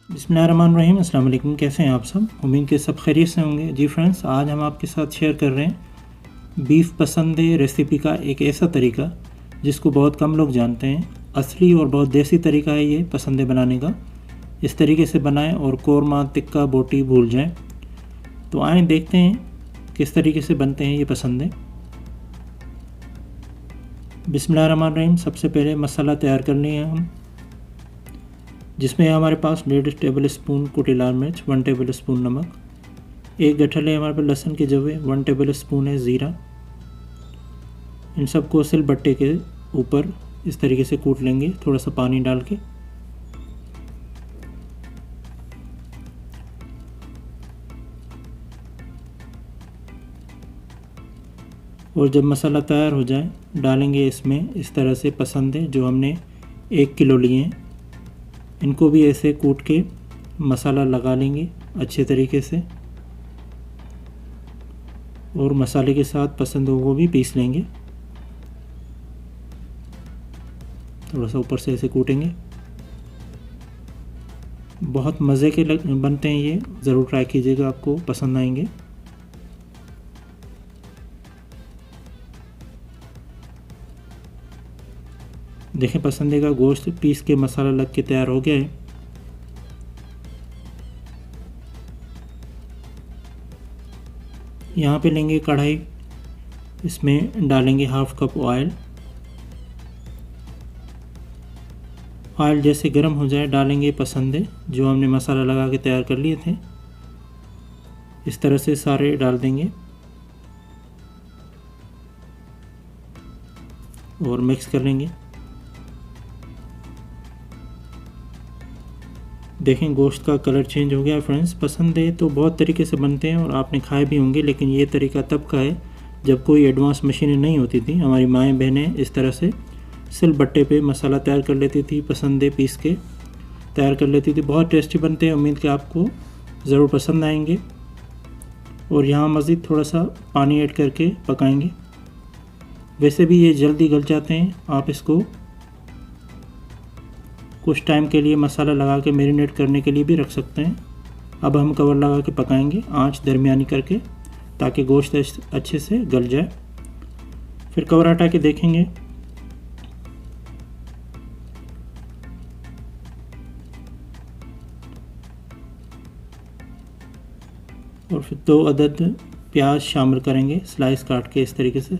बिस्मिल्लाहिर्रहमानिर्रहीम। अस्सलाम वालेकुम। कैसे हैं आप सब? उम्मीद के सब खैरियत से होंगे। जी फ्रेंड्स, आज हम आपके साथ शेयर कर रहे हैं बीफ पसंदे रेसिपी का एक ऐसा तरीका जिसको बहुत कम लोग जानते हैं। असली और बहुत देसी तरीका है ये पसंदे बनाने का। इस तरीके से बनाएं और कोरमा, टिक्का, बोटी भूल जाएं। तो आए देखते हैं किस तरीके से बनते हैं ये पसंदे। बिस्मिल्लाहिर्रहमानिर्रहीम। सबसे पहले मसाला तैयार कर लिए हम, जिसमें हमारे पास 1.5 टेबल स्पून कुटी लाल मिर्च, 1 टेबल स्पून नमक, 1 गठल है हमारे पास लहसुन के जवे, 1 टेबल स्पून है ज़ीरा। इन सबको सिलबट्टे के ऊपर इस तरीके से कूट लेंगे, थोड़ा सा पानी डाल के। और जब मसाला तैयार हो जाए डालेंगे इसमें इस तरह से पसंदे जो हमने 1 किलो लिए हैं। इनको भी ऐसे कूट के मसाला लगा लेंगे अच्छे तरीके से, और मसाले के साथ पसंदों को भी पीस लेंगे। थोड़ा सा ऊपर से ऐसे कूटेंगे। बहुत मज़े के बनते हैं ये, ज़रूर ट्राई कीजिएगा, आपको पसंद आएंगे। देखें, पसंदे का गोश्त पीस के मसाला लग के तैयार हो गया है। यहाँ पे लेंगे कढ़ाई, इसमें डालेंगे 1/2 कप ऑयल। ऑयल जैसे गर्म हो जाए डालेंगे पसंदे जो हमने मसाला लगा के तैयार कर लिए थे। इस तरह से सारे डाल देंगे और मिक्स कर लेंगे। देखें, गोश्त का कलर चेंज हो गया फ्रेंड्स। पसंदे तो बहुत तरीके से बनते हैं और आपने खाए भी होंगे, लेकिन ये तरीका तब का है जब कोई एडवांस मशीनें नहीं होती थी। हमारी माएँ बहनें इस तरह से सिलबट्टे पे मसाला तैयार कर लेती थी, पसंदे पीस के तैयार कर लेती थी। बहुत टेस्टी बनते हैं, उम्मीद कि आपको ज़रूर पसंद आएंगे। और यहाँ मज़ीद थोड़ा सा पानी ऐड करके पकाएंगे। वैसे भी ये जल्दी गल जाते हैं, आप इसको कुछ टाइम के लिए मसाला लगा के मैरिनेट करने के लिए भी रख सकते हैं। अब हम कवर लगा के पकाएंगे, आंच दरमियानी करके, ताकि गोश्त अच्छे से गल जाए। फिर कवर हटा के देखेंगे। और फिर 2 अदद प्याज शामिल करेंगे, स्लाइस काट के इस तरीके से।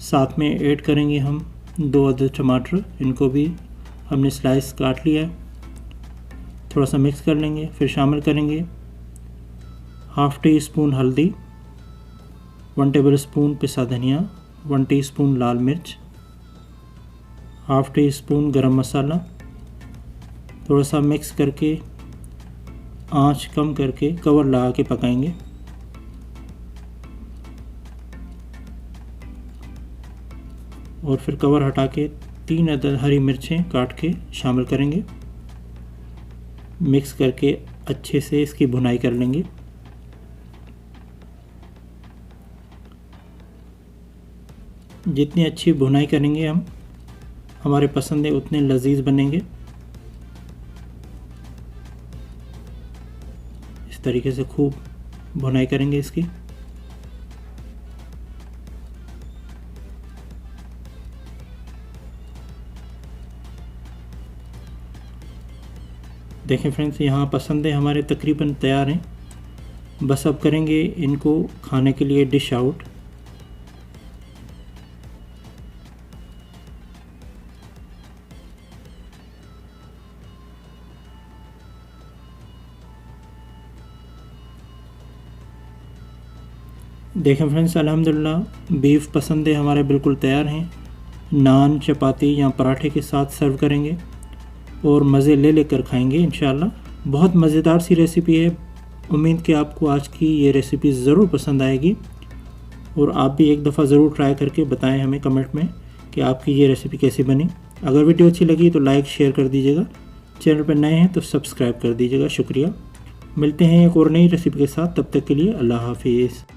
साथ में ऐड करेंगे हम 2 अदद टमाटर, इनको भी हमने स्लाइस काट लिया है। थोड़ा सा मिक्स कर लेंगे। फिर शामिल करेंगे 1/2 टी स्पून हल्दी, 1 टेबल स्पून पिसा धनिया, 1 टीस्पून लाल मिर्च, 1/2 टी स्पून गरम मसाला। थोड़ा सा मिक्स करके आंच कम करके कवर लगा के पकाएंगे। और फिर कवर हटा के 3 अदद हरी मिर्चें काट के शामिल करेंगे। मिक्स करके अच्छे से इसकी भुनाई कर लेंगे। जितनी अच्छी भुनाई करेंगे हम, हमारे पसंदे उतने लजीज बनेंगे। इस तरीके से खूब भुनाई करेंगे इसकी। देखें फ्रेंड्स, यहाँ पसंदे हमारे तकरीबन तैयार हैं। बस अब करेंगे इनको खाने के लिए डिश आउट। देखें फ्रेंड्स, अल्हम्दुलिल्लाह बीफ पसंदे हमारे बिल्कुल तैयार हैं। नान, चपाती या पराठे के साथ सर्व करेंगे और मज़े ले लेकर खाएंगे इंशाल्लाह। बहुत मज़ेदार सी रेसिपी है। उम्मीद कि आपको आज की ये रेसिपी ज़रूर पसंद आएगी, और आप भी एक दफ़ा ज़रूर ट्राई करके बताएं हमें कमेंट में कि आपकी ये रेसिपी कैसी बनी। अगर वीडियो अच्छी लगी तो लाइक शेयर कर दीजिएगा। चैनल पर नए हैं तो सब्सक्राइब कर दीजिएगा। शुक्रिया। मिलते हैं एक और नई रेसिपी के साथ, तब तक के लिए अल्लाह हाफिज़।